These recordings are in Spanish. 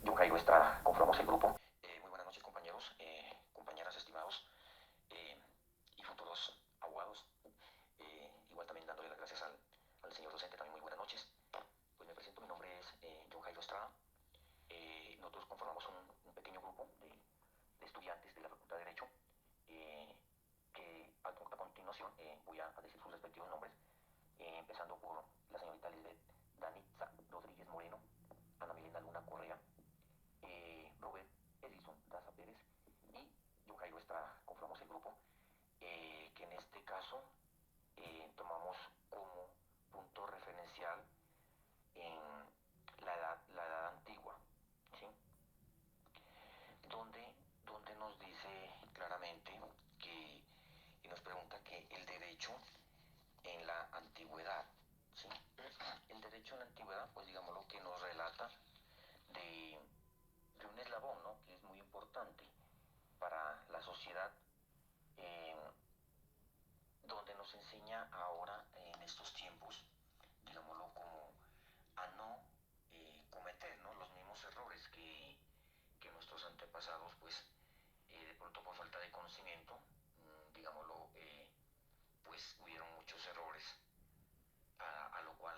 John Jairo Estrada, conformamos el grupo. Muy buenas noches, compañeros, compañeras, estimados y futuros abogados. Igual también dándole las gracias al señor docente, también muy buenas noches. Pues me presento, mi nombre es John Jairo Estrada. Nosotros conformamos un pequeño grupo de estudiantes de la Facultad de Derecho, que a continuación voy a decir sus respectivos nombres, empezando por la señorita Lisbeth Danitza Rodríguez Moreno, Ana Milena Luna Correa, Robert Edison Daza Pérez y John Jairo Estrada. Conformamos el grupo, que en este caso tomamos como punto referencial en la edad antigua, ¿sí? donde nos dice claramente que, y nos pregunta que el derecho en la antigüedad, ¿sí? El derecho en la antigüedad, pues digamos lo que nos relata de, de un eslabón, ¿no? Que es muy importante para la sociedad, eh, donde nos enseña ahora en estos tiempos, digámoslo, como a no cometer, ¿no?, los mismos errores que nuestros antepasados, pues de pronto por falta de conocimiento, digámoslo, pues hubieron muchos errores, a lo cual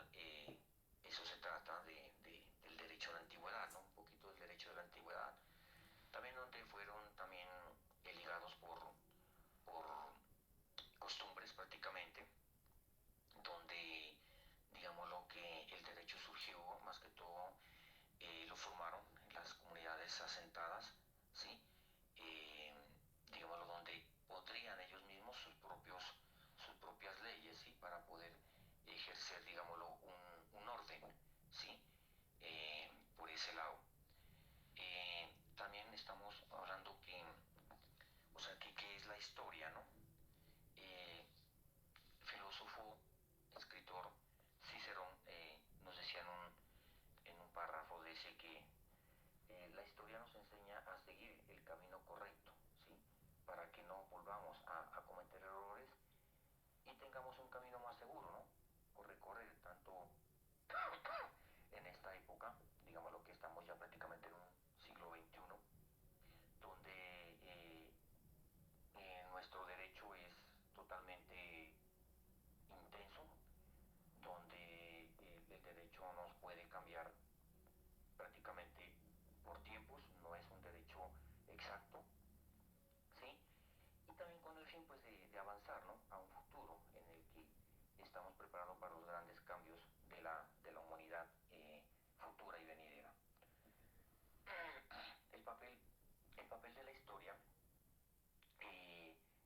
eso se trata del derecho de la antigüedad, ¿no? Un poquito del derecho de la antigüedad, también donde fueron también ligados por costumbres prácticamente, donde digamos lo que el derecho surgió más que todo, lo formaron las comunidades asentadas, ¿sí? Eh, digámoslo, donde podrían ellos mismos sus propias leyes, ¿sí? Para poder ejercer, digámoslo, un orden, ¿sí? Por ese lado. También estamos hablando que, o sea, que qué es la historia, ¿no? Eh, Filósofo, escritor Cicerón nos decía en un párrafo, dice que la historia nos enseña a seguir el camino correcto, ¿sí? Para que no volvamos a cometer errores y tengamos un camino más seguro, ¿no? Por recorrer tanto en esta época, digamos lo que estamos ya prácticamente en un siglo XXI, donde nuestro derecho es totalmente intenso, donde el derecho nos puede cambiar prácticamente por tiempos, no es un derecho exacto, ¿sí? Y también con el fin, pues, de avanzar, ¿no?, a un futuro en el que estamos preparados para los grandes cambios de la humanidad futura y venidera. El papel, el papel de la historia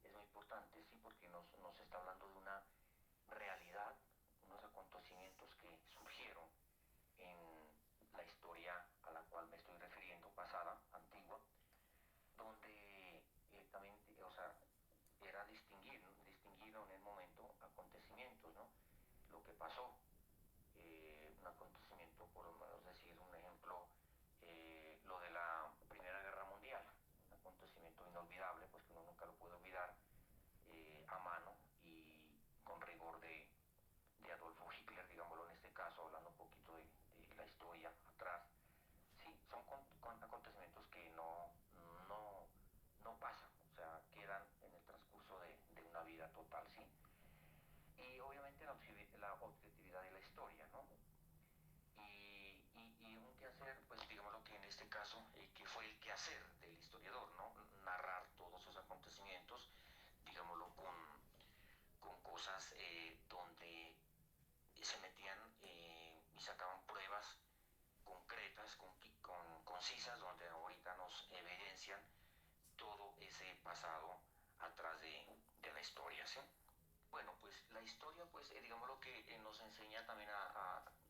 es muy importante, ¿sí? Porque nos está hablando de una realidad, unos acontecimientos que surgieron en la historia a la cual me estoy refiriendo, pasada, antigua, donde también, o sea, era distinguir en el momento acontecimientos, ¿no? Lo que pasó, un acontecimiento, por lo menos decir un ejemplo, lo de la Primera Guerra Mundial, un acontecimiento inolvidable, pues que uno nunca lo puede olvidar, a mano y con rigor de Adolfo Hitler, digámoslo en este caso, hablando un poquito de la historia atrás. Sí, son acontecimientos que no, no pasan, o sea, quedan en el transcurso de una vida total, ¿sí? Y obviamente la objetividad de la historia, ¿no? Y un quehacer, pues digamos lo que en este caso, que fue el quehacer del historiador, ¿no? Narrar todos esos acontecimientos, digámoslo, con cosas donde se metían y sacaban pruebas concretas, concisas, donde ahorita nos evidencian todo ese pasado atrás de la historia, ¿sí? Bueno, pues la historia, pues digamos lo que nos enseña también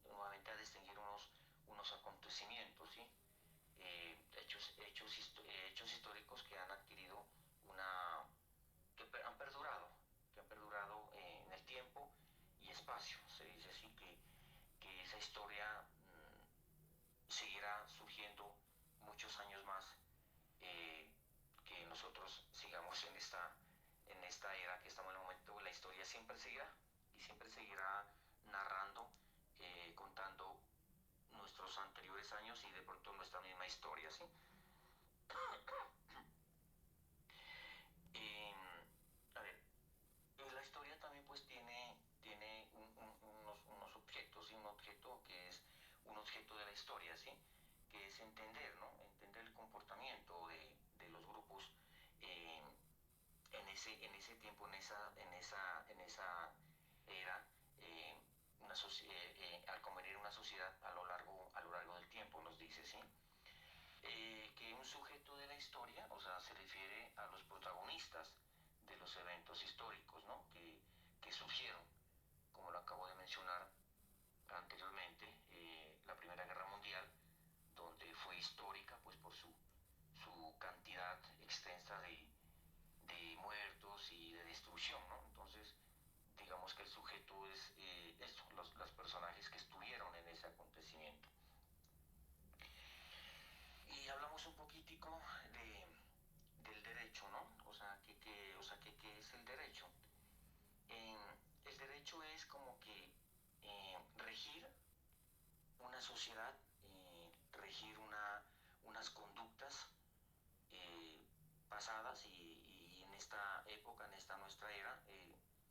nuevamente a distinguir unos acontecimientos, ¿sí? Hechos históricos que han adquirido una, que han perdurado en el tiempo y espacio. Se dice así que esa historia seguirá surgiendo muchos años más, eh, que nosotros sigamos en esta era que estamos en el momento. La historia siempre seguirá y siempre seguirá narrando, contando nuestros anteriores años y de pronto nuestra misma historia. entender, ¿no? Entender el comportamiento de los grupos en ese tiempo, en esa era, al convenir una sociedad a lo largo del tiempo, nos dice, ¿sí? Que un sujeto de la historia, o sea, se refiere a los protagonistas de los eventos históricos, ¿no? Que surgieron, como lo acabo de mencionar anteriormente, la Primera Guerra Mundial, donde fue histórica pues por su cantidad extensa de muertos y de destrucción, ¿no? Entonces, digamos que el sujeto es los personajes que estuvieron en ese acontecimiento. Y hablamos un poquitico del derecho, ¿no? O sea, ¿qué es el derecho? El derecho es como que regir una sociedad, regir unas conductas pasadas y en esta época, en esta nuestra era,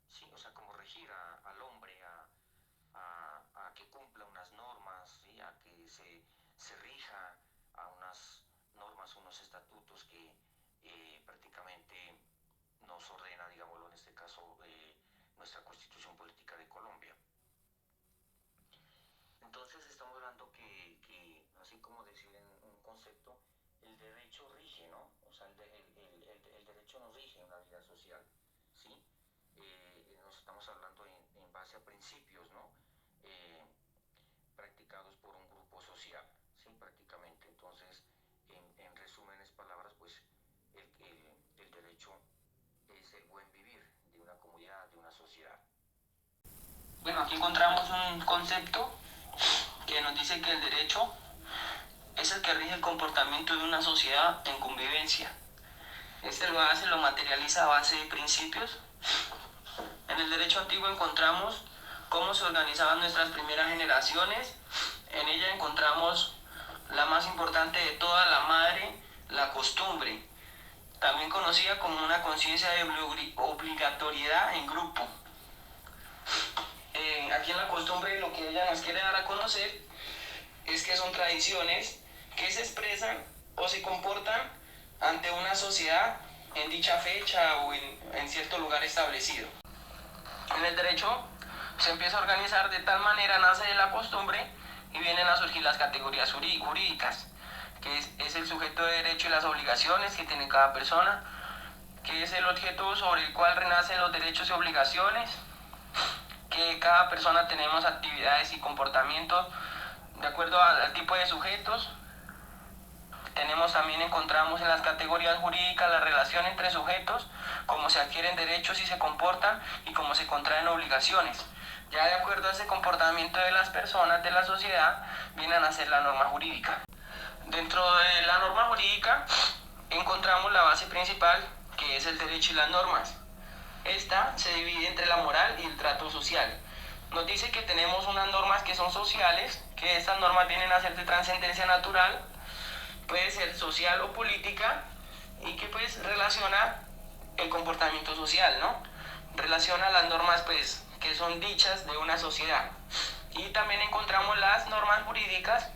sí, o sea, como regir al hombre a que cumpla unas normas, ¿sí? A que se rija a unas normas, unos estatutos que prácticamente nos ordena, digámoslo en este caso, nuestra Constitución Política de Colombia. Entonces estamos hablando que así como decir en un concepto, el derecho rige, ¿no? O sea, el derecho nos rige en la vida social, ¿sí? Nos estamos hablando en base a principios, ¿no? Practicados por un grupo social, ¿sí? Prácticamente. Entonces, en resúmenes palabras, pues el derecho es el buen vivir de una comunidad, de una sociedad. Bueno, aquí encontramos un concepto que nos dice que el derecho es el que rige el comportamiento de una sociedad en convivencia. Este lo materializa a base de principios. En el derecho antiguo encontramos cómo se organizaban nuestras primeras generaciones. En ella encontramos la más importante de todas, la madre, la costumbre, también conocida como una conciencia de obligatoriedad en grupo. Aquí en la costumbre lo que ella nos quiere dar a conocer es que son tradiciones que se expresan o se comportan ante una sociedad en dicha fecha o en cierto lugar establecido. En el derecho se empieza a organizar de tal manera, nace de la costumbre y vienen a surgir las categorías jurídicas, que es el sujeto de derecho y las obligaciones que tiene cada persona, que es el objeto sobre el cual renacen los derechos y obligaciones, que cada persona tenemos actividades y comportamientos de acuerdo al tipo de sujetos. Encontramos en las categorías jurídicas la relación entre sujetos, cómo se adquieren derechos y se comportan y cómo se contraen obligaciones. Ya de acuerdo a ese comportamiento de las personas de la sociedad, vienen a ser la norma jurídica. Dentro de la norma jurídica encontramos la base principal, que es el derecho y las normas. Esta se divide entre la moral y el trato social. Nos dice que tenemos unas normas que son sociales, que estas normas vienen a ser de trascendencia natural, puede ser social o política, y que pues relaciona el comportamiento social, ¿no? Relaciona las normas pues que son dichas de una sociedad. Y también encontramos las normas jurídicas,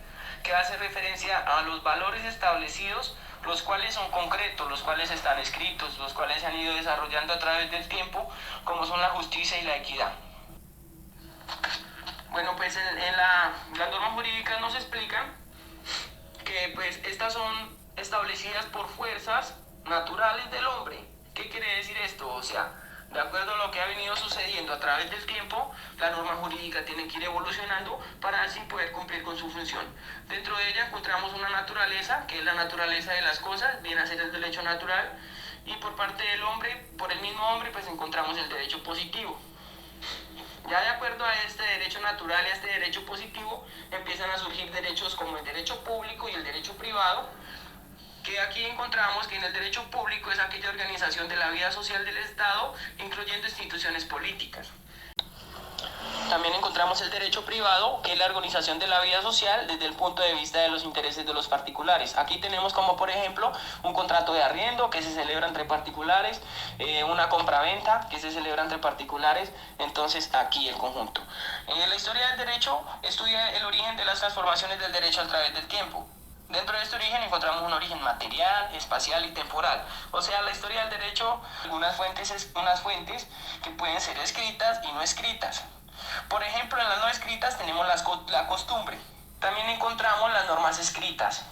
que hacen referencia a los valores establecidos, los cuales son concretos, los cuales están escritos, los cuales se han ido desarrollando a través del tiempo, como son la justicia y la equidad. Bueno, pues las normas jurídicas nos explican que pues estas son establecidas por fuerzas naturales del hombre. ¿Qué quiere decir esto? O sea, de acuerdo a lo que ha venido sucediendo a través del tiempo, la norma jurídica tiene que ir evolucionando para así poder cumplir con su función. Dentro de ella encontramos una naturaleza, que es la naturaleza de las cosas, viene a ser el derecho natural, y por parte del hombre, por el mismo hombre, pues encontramos el derecho positivo. Ya de acuerdo a este derecho natural y a este derecho positivo, empiezan a surgir derechos como el derecho público y el derecho privado, que aquí encontramos que en el derecho público es aquella organización de la vida social del Estado, incluyendo instituciones políticas. También encontramos el derecho privado, que es la organización de la vida social desde el punto de vista de los intereses de los particulares. Aquí tenemos como por ejemplo un contrato de arriendo que se celebra entre particulares, una compraventa que se celebra entre particulares, entonces aquí el conjunto. La historia del derecho estudia el origen de las transformaciones del derecho a través del tiempo. Dentro de este origen encontramos un origen material, espacial y temporal. O sea, la historia del derecho, unas fuentes que pueden ser escritas y no escritas. Por ejemplo, en las no escritas tenemos la costumbre. También encontramos las normas escritas,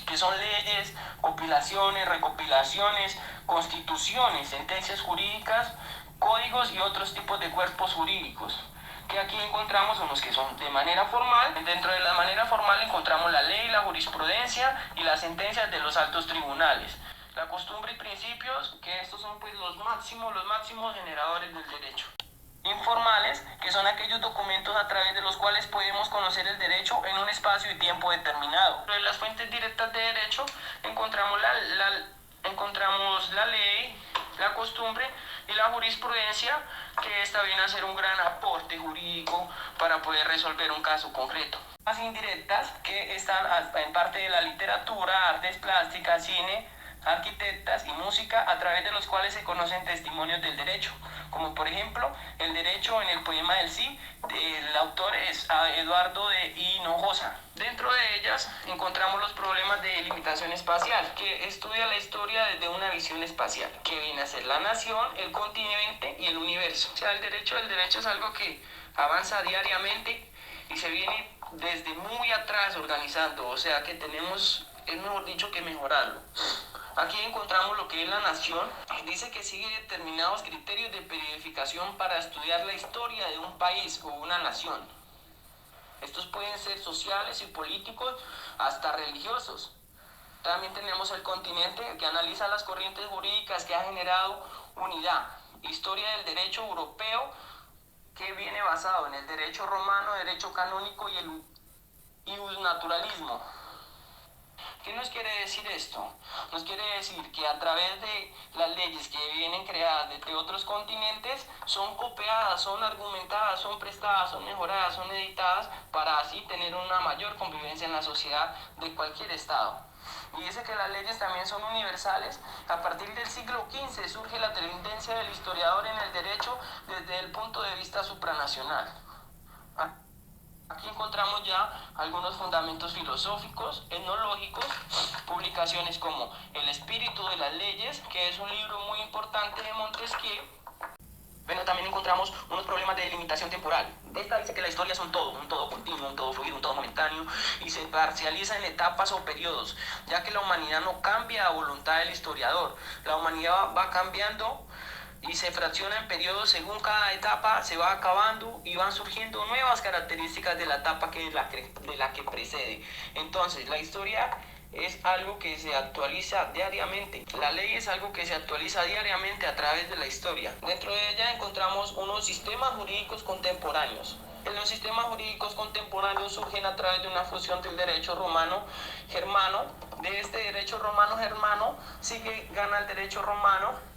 que son leyes, compilaciones, recopilaciones, constituciones, sentencias jurídicas, códigos y otros tipos de cuerpos jurídicos, que aquí encontramos son los que son de manera formal. Dentro de la manera formal encontramos la ley, la jurisprudencia y las sentencias de los altos tribunales. La costumbre y principios, que estos son pues los máximos generadores del derecho. Informales, que son aquellos documentos a través de los cuales podemos conocer el derecho en un espacio y tiempo determinado. En las fuentes directas de derecho encontramos la ley, la costumbre y la jurisprudencia, que esta viene a ser un gran aporte jurídico para poder resolver un caso concreto. Las indirectas, que están en parte de la literatura, artes plásticas, cine, arquitectas y música, a través de los cuales se conocen testimonios del derecho, como por ejemplo el derecho en el poema del Sí, el autor es Eduardo de Hinojosa. Dentro de ellas encontramos los problemas de limitación espacial, que estudia la historia desde una visión espacial, que viene a ser la nación, el continente y el universo. O sea, el derecho es algo que avanza diariamente y se viene desde muy atrás organizando, o sea que tenemos, es mejor dicho, que mejorarlo. Aquí encontramos lo que es la nación. Dice que sigue determinados criterios de periodificación para estudiar la historia de un país o una nación. Estos pueden ser sociales y políticos, hasta religiosos. También tenemos el continente, que analiza las corrientes jurídicas que ha generado unidad. Historia del derecho europeo, que viene basado en el derecho romano, derecho canónico y el iusnaturalismo. ¿Qué nos quiere decir esto? Nos quiere decir que a través de las leyes que vienen creadas desde otros continentes, son copiadas, son argumentadas, son prestadas, son mejoradas, son editadas, para así tener una mayor convivencia en la sociedad de cualquier estado. Y dice que las leyes también son universales. A partir del siglo XV surge la tendencia del historiador en el derecho desde el punto de vista supranacional. Aquí encontramos ya algunos fundamentos filosóficos, etnológicos, publicaciones como El espíritu de las leyes, que es un libro muy importante de Montesquieu. Bueno, también encontramos unos problemas de limitación temporal. Esta dice que la historia es un todo continuo, un todo fluido, un todo momentáneo, y se parcializa en etapas o periodos, ya que la humanidad no cambia a voluntad del historiador. La humanidad va cambiando y se fracciona en periodos según cada etapa se va acabando y van surgiendo nuevas características de la etapa de la que precede. Entonces, la historia es algo que se actualiza diariamente. La ley es algo que se actualiza diariamente a través de la historia. Dentro de ella encontramos unos sistemas jurídicos contemporáneos. Los sistemas jurídicos contemporáneos surgen a través de una fusión del derecho romano-germano. De este derecho romano-germano gana el derecho romano.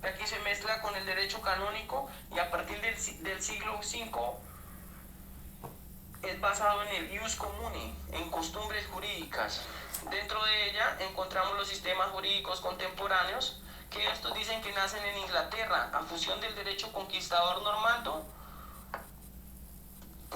Aquí se mezcla con el derecho canónico, y a partir del siglo V es basado en el ius comune, en costumbres jurídicas. Dentro de ella encontramos los sistemas jurídicos contemporáneos, que estos dicen que nacen en Inglaterra, a fusión del derecho conquistador normando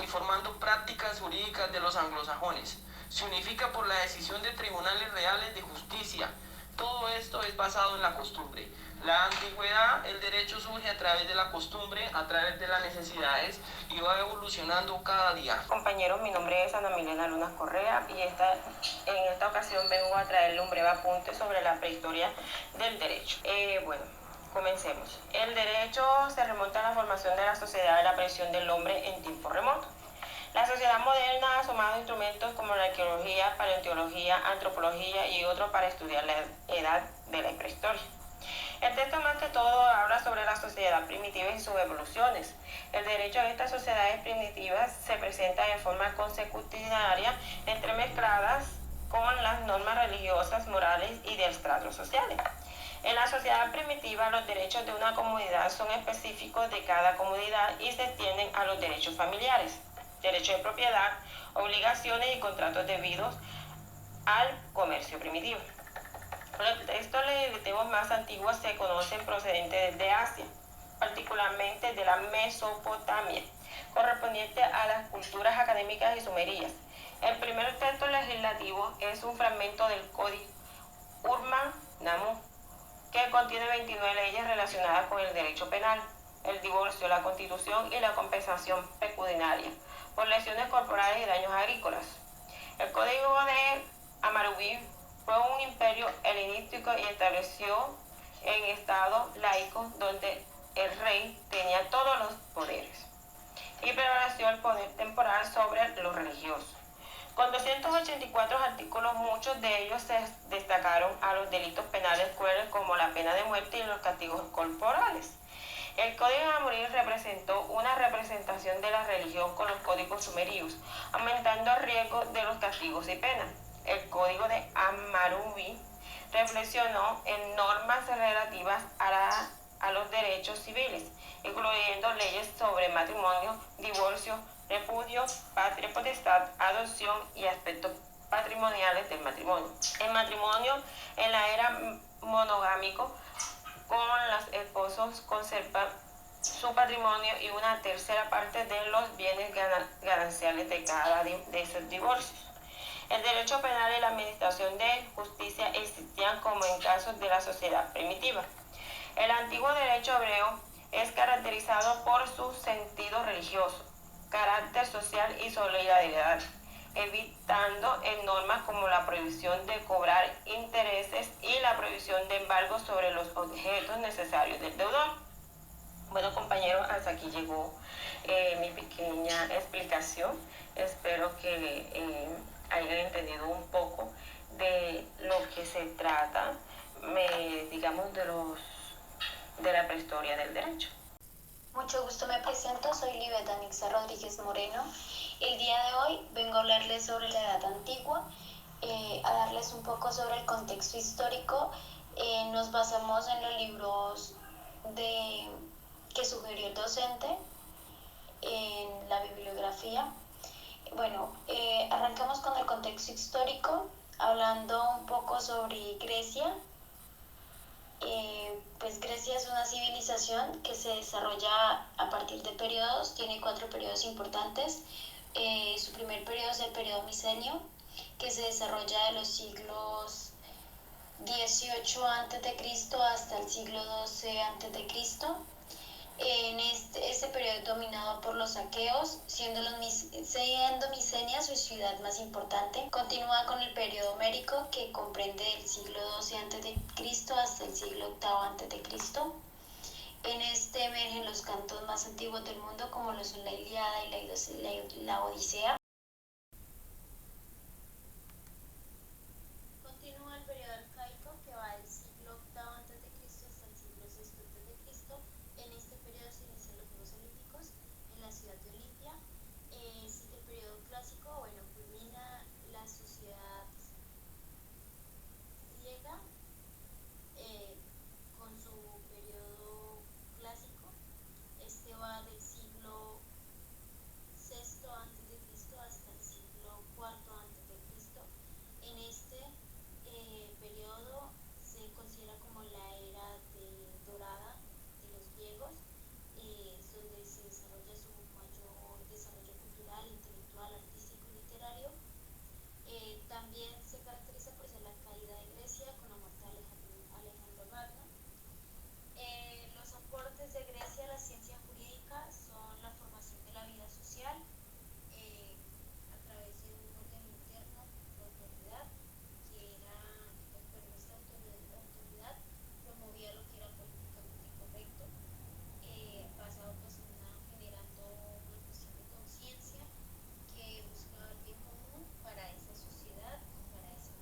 y formando prácticas jurídicas de los anglosajones. Se unifica por la decisión de tribunales reales de justicia. Todo esto es basado en la costumbre. La antigüedad, el derecho surge a través de la costumbre, a través de las necesidades, y va evolucionando cada día. Compañeros, mi nombre es Ana Milena Lunas Correa, y en esta ocasión vengo a traerle un breve apunte sobre la prehistoria del derecho. Bueno, comencemos. El derecho se remonta a la formación de la sociedad de la aparición del hombre en tiempo remoto. La sociedad moderna ha sumado instrumentos como la arqueología, paleontología, antropología y otros para estudiar la edad de la prehistoria. El texto más que todo habla sobre la sociedad primitiva y sus evoluciones. El derecho de estas sociedades primitivas se presenta de forma consecutivaria, entremezcladas con las normas religiosas, morales y de estratos sociales. En la sociedad primitiva, los derechos de una comunidad son específicos de cada comunidad y se extienden a los derechos familiares, derecho de propiedad, obligaciones y contratos debidos al comercio primitivo. Los textos legislativos más antiguos se conocen procedentes de Asia, particularmente de la Mesopotamia, correspondiente a las culturas académicas y sumerías. El primer texto legislativo es un fragmento del Código Urma-Namu, que contiene 29 leyes relacionadas con el derecho penal, el divorcio, la constitución y la compensación pecuniaria por lesiones corporales y daños agrícolas. El Código de Hammurabi fue un imperio helenístico y estableció en estado laico donde el rey tenía todos los poderes y prevaleció el poder temporal sobre los religiosos. Con 284 artículos, muchos de ellos se destacaron a los delitos penales crueles como la pena de muerte y los castigos corporales. El Código de Hammurabi representó una representación de la religión con los códigos sumerios, aumentando el riesgo de los castigos y penas. El Código de Hammurabi reflexionó en normas relativas a los derechos civiles, incluyendo leyes sobre matrimonio, divorcio, repudio, patria potestad, adopción y aspectos patrimoniales del matrimonio. El matrimonio en la era monogámico con los esposos conservan su patrimonio y una tercera parte de los bienes gananciales de cada de esos divorcios. El derecho penal y la administración de justicia existían como en casos de la sociedad primitiva. El antiguo derecho hebreo es caracterizado por su sentido religioso, carácter social y solidaridad, evitando en normas como la prohibición de cobrar intereses y la prohibición de embargos sobre los objetos necesarios del deudor. Bueno, compañeros, hasta aquí llegó mi pequeña explicación. Espero que hayan entendido un poco de lo que se trata, digamos, de la prehistoria del derecho. Mucho gusto, me presento, soy Libet Anixa Rodríguez Moreno. El día de hoy vengo a hablarles sobre la Edad Antigua, a darles un poco sobre el contexto histórico. Nos basamos en los libros que sugirió el docente en la bibliografía. Bueno, arrancamos con el contexto histórico, hablando un poco sobre Grecia. Pues Grecia es una civilización que se desarrolla a partir de periodos, tiene 4 periodos importantes. Su primer periodo es el periodo micenio, que se desarrolla de los siglos 18 a.C. hasta el siglo 12 a.C. En este periodo es dominado por los aqueos, siendo Misenia su ciudad más importante. Continúa con el periodo homérico, que comprende del siglo 12 a.C. hasta el siglo 8 a.C. En este emergen los cantos más antiguos del mundo, como lo son la Ilíada y la Odisea. Continúa el periodo arcaico, que va del siglo 8 a.C. hasta el siglo 6 a.C. En este periodo se inician los Juegos Olímpicos en la ciudad de Olimpia. Sigue el periodo clásico, culmina la sociedad griega con su periodo clásico. Este va del siglo VI a.C. hasta el siglo IV a.C. En este periodo se considera como la era dorada de los griegos, donde se desarrolla su mayor desarrollo cultural, intelectual, artístico y literario. También se caracteriza por ser la caída de Grecia con la muerte de Alejandro Magno. Los aportes de Grecia a la ciencia jurídica son la formación de la vida social a través de un orden interno de autoridad, que era, esta autoridad promovía lo que era políticamente correcto, basado generando una cuestión de conciencia que buscaba el bien común para esa sociedad, para ese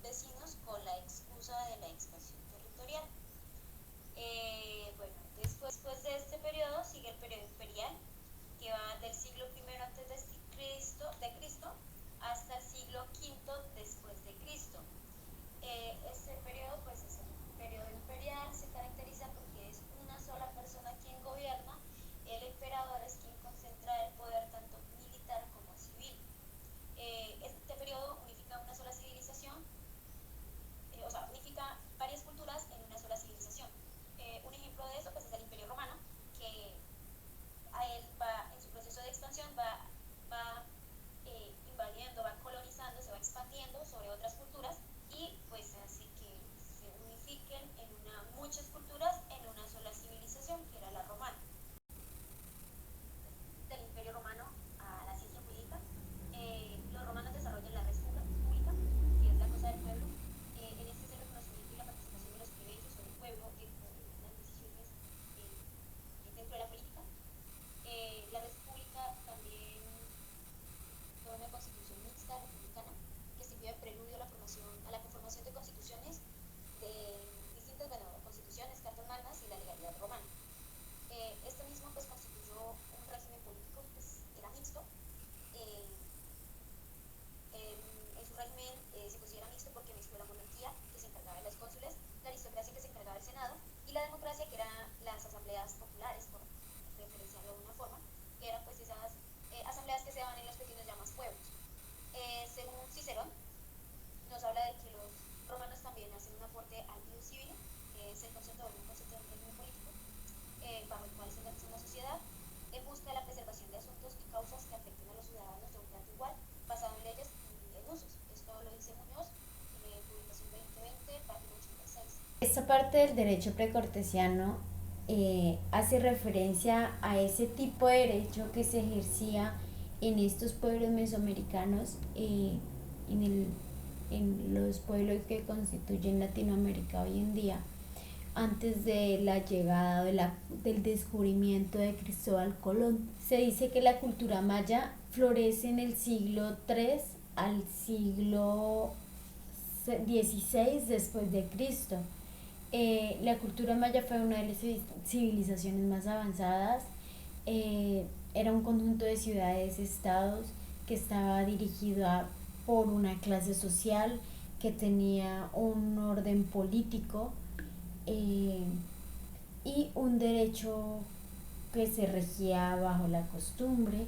vecinos con la excusa de la expansión territorial. Bueno, después de este periodo sigue el periodo imperial, que va del siglo I antes de Cristo hasta el siglo V después de Cristo. Este periodo pues es el periodo imperial, se caracteriza porque es una sola persona quien gobierna. El emperador es quien concentra el poder tanto militar como civil. Este periodo unifica una sola civilización, unifica varias culturas en una sola civilización. Un ejemplo de eso pues es el Imperio Romano, que a él va en su proceso de expansión, va invadiendo, va colonizando, se va expandiendo sobre otras culturas y pues hace que se unifiquen muchas culturas en una sola civilización, que era la romana. Del Imperio Romano a la ciencia política, los romanos desarrollan la res pública, que es la cosa del pueblo. En este es el reconocimiento y la participación de los plebeyos o del pueblo dentro de las decisiones dentro de la política. La res pública también fue una constitución mixta republicana que sirvió de preludio a la conformación de constituciones de distintas, constituciones, cartas magnas y la legalidad romana. Esto mismo pues constituyó un régimen político pues era mixto. En su régimen se considera mixto porque mezcló la monarquía, que se encargaba de los cónsules, la aristocracia, que se encargaba del senado, y la democracia, que eran las asambleas populares, por referenciarlo de alguna forma, que eran pues esas asambleas que se daban en los pequeños llamados pueblos. Según Cicerón, nos habla de que los romanos también hacen un aporte al ius civile, que es el concepto de un régimen político, bajo el cual se organiza una sociedad en busca de la preservación de asuntos y causas que afecten a los ciudadanos de un trato igual, basado en leyes y en usos. Esto lo dice Muñoz, publicación 2020, página 86. Esta parte del derecho precortesiano hace referencia a ese tipo de derecho que se ejercía en estos pueblos mesoamericanos, en los pueblos que constituyen Latinoamérica hoy en día, antes de la llegada del descubrimiento de Cristóbal Colón. Se dice que la cultura maya florece en el siglo III al siglo XVI después de Cristo. La cultura maya fue una de las civilizaciones más avanzadas. Era un conjunto de ciudades-estados que estaba dirigido por una clase social que tenía un orden político y un derecho que se regía bajo la costumbre